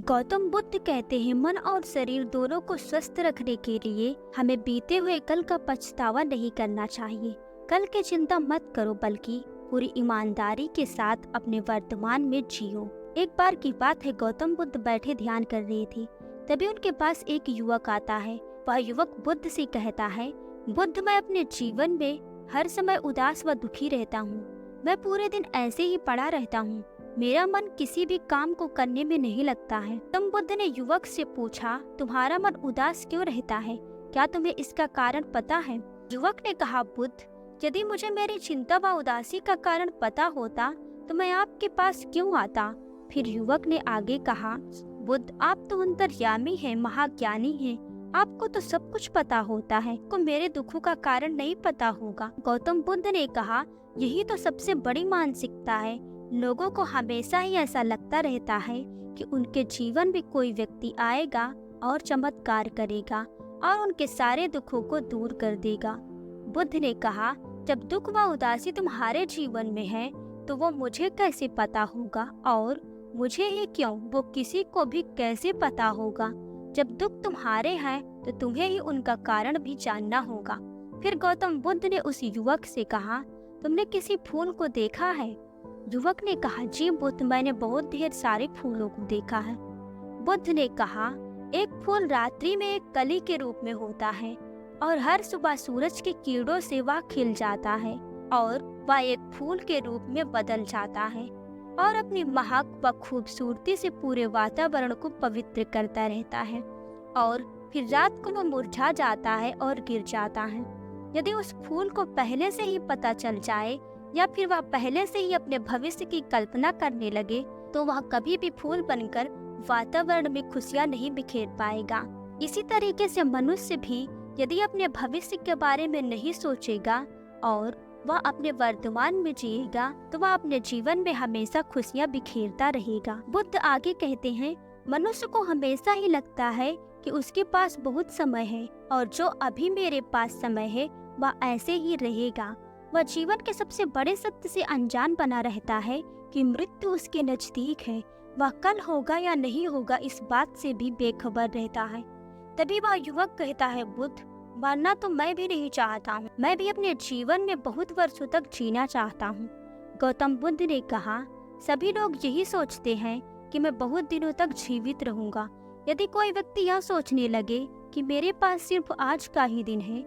गौतम बुद्ध कहते हैं मन और शरीर दोनों को स्वस्थ रखने के लिए हमें बीते हुए कल का पछतावा नहीं करना चाहिए। कल की चिंता मत करो, बल्कि पूरी ईमानदारी के साथ अपने वर्तमान में जियो। एक बार की बात है, गौतम बुद्ध बैठे ध्यान कर रहे थे। तभी उनके पास एक युवक आता है। वह युवक बुद्ध से कहता है, बुद्ध, मैं अपने जीवन में हर समय उदास व दुखी रहता हूँ। मैं पूरे दिन ऐसे ही पड़ा रहता हूँ। मेरा मन किसी भी काम को करने में नहीं लगता है। तब बुद्ध ने युवक से पूछा, तुम्हारा मन उदास क्यों रहता है? क्या तुम्हें इसका कारण पता है? युवक ने कहा, बुद्ध, यदि मुझे मेरी चिंता व उदासी का कारण पता होता तो मैं आपके पास क्यों आता? फिर युवक ने आगे कहा, बुद्ध, आप तो अंतर्यामी हैं, महाज्ञानी हैं। आपको तो सब कुछ पता होता है, को मेरे दुखों का कारण नहीं पता होगा। गौतम बुद्ध ने कहा, यही तो सबसे बड़ी मानसिकता है। लोगों को हमेशा ही ऐसा लगता रहता है कि उनके जीवन में कोई व्यक्ति आएगा और चमत्कार करेगा और उनके सारे दुखों को दूर कर देगा। बुद्ध ने कहा, जब दुख व उदासी तुम्हारे जीवन में है तो वो मुझे कैसे पता होगा, और मुझे ही क्यों, वो किसी को भी कैसे पता होगा? जब दुख तुम्हारे हैं तो तुम्हें ही उनका कारण भी जानना होगा। फिर गौतम बुद्ध ने उस युवक से कहा, तुमने किसी फूल को देखा है? युवक ने कहा, जी बुद्ध, मैंने बहुत ढेर सारे फूलों को देखा है। बुद्ध ने कहा, एक फूल रात्रि में एक कली के रूप में होता है और हर सुबह सूरज के किरणों से वह खिल जाता है और वह एक फूल के रूप में बदल जाता है और अपनी महक व खूबसूरती से पूरे वातावरण को पवित्र करता रहता है, और फिर रात को वह मुरझा जाता है और गिर जाता है। यदि उस फूल को पहले से ही पता चल जाए या फिर वह पहले से ही अपने भविष्य की कल्पना करने लगे तो वह कभी भी फूल बनकर वातावरण में खुशियाँ नहीं बिखेर पाएगा। इसी तरीके से मनुष्य भी यदि अपने भविष्य के बारे में नहीं सोचेगा और वह अपने वर्तमान में जिएगा तो वह अपने जीवन में हमेशा खुशियाँ बिखेरता रहेगा। बुद्ध आगे कहते हैं, मनुष्य को हमेशा ही लगता है कि उसके पास बहुत समय है और जो अभी मेरे पास समय है वह ऐसे ही रहेगा। वह जीवन के सबसे बड़े सत्य से अनजान बना रहता है कि मृत्यु उसके नजदीक है। वह कल होगा या नहीं होगा इस बात से भी बेखबर रहता है। तभी वह युवक कहता है, बुद्ध, मरना तो मैं भी नहीं चाहता हूँ। मैं भी अपने जीवन में बहुत वर्षों तक जीना चाहता हूँ। गौतम बुद्ध ने कहा, सभी लोग यही सोचते हैं कि मैं बहुत दिनों तक जीवित रहूंगा। यदि कोई व्यक्ति यह सोचने लगे कि मेरे पास सिर्फ आज का ही दिन है,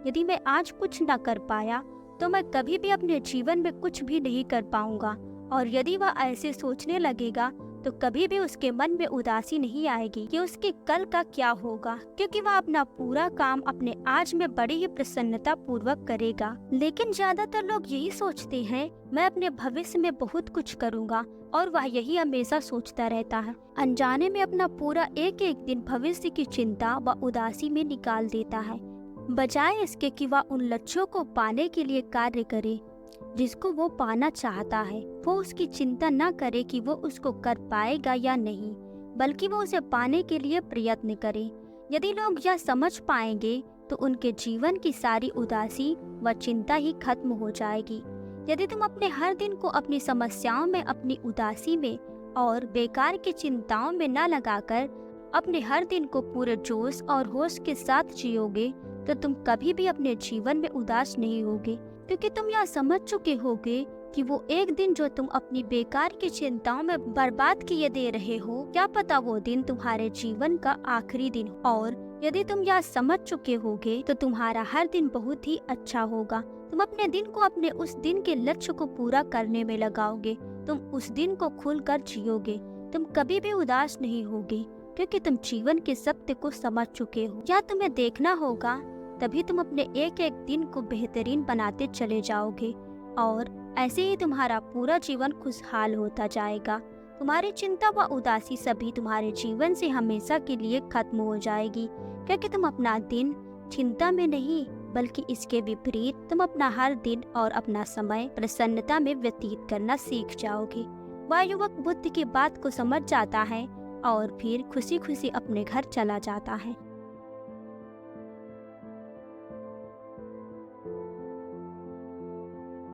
यदि मैं आज कुछ न कर पाया तो मैं कभी भी अपने जीवन में कुछ भी नहीं कर पाऊंगा, और यदि वह ऐसे सोचने लगेगा तो कभी भी उसके मन में उदासी नहीं आएगी कि उसके कल का क्या होगा, क्योंकि वह अपना पूरा काम अपने आज में बड़ी ही प्रसन्नता पूर्वक करेगा। लेकिन ज्यादातर लोग यही सोचते हैं, मैं अपने भविष्य में बहुत कुछ करूँगा, और वह यही हमेशा सोचता रहता है। अनजाने में अपना पूरा एक एक दिन भविष्य की चिंता व उदासी में निकाल देता है, बजाय इसके कि वह उन लक्ष्यों को पाने के लिए कार्य करे जिसको वो पाना चाहता है। वो उसकी चिंता न करे कि वो उसको कर पाएगा या नहीं, बल्कि वो उसे पाने के लिए प्रयत्न करे। यदि लोग यह समझ पाएंगे तो उनके जीवन की सारी उदासी व चिंता ही खत्म हो जाएगी। यदि तुम अपने हर दिन को अपनी समस्याओं में, अपनी उदासी में और बेकार की चिंताओं में न लगाकर अपने हर दिन को पूरे जोश और होश के साथ जियोगे तो तुम कभी भी अपने जीवन में उदास नहीं होगे, क्योंकि तुम यह समझ चुके होगे कि वो एक दिन जो तुम अपनी बेकार की चिंताओं में बर्बाद किए दे रहे हो, क्या पता वो दिन तुम्हारे जीवन का आखिरी दिन हो। और यदि तुम यह समझ चुके होगे तो तुम्हारा हर दिन बहुत ही अच्छा होगा। तुम अपने दिन को अपने उस दिन के लक्ष्य को पूरा करने में लगाओगे। तुम उस दिन को खुलकर जियोगे। तुम कभी भी उदास नहीं होगे, क्योंकि तुम जीवन के सत्य को समझ चुके हो। या तुम्हें देखना होगा, तभी तुम अपने एक एक दिन को बेहतरीन बनाते चले जाओगे, और ऐसे ही तुम्हारा पूरा जीवन खुशहाल होता जाएगा। तुम्हारी चिंता व उदासी सभी तुम्हारे जीवन से हमेशा के लिए खत्म हो जाएगी, क्योंकि तुम अपना दिन चिंता में नहीं, बल्कि इसके विपरीत तुम अपना हर दिन और अपना समय प्रसन्नता में व्यतीत करना सीख जाओगे। वह युवक बुद्ध की बात को समझ जाता है और फिर खुशी खुशी अपने घर चला जाता है।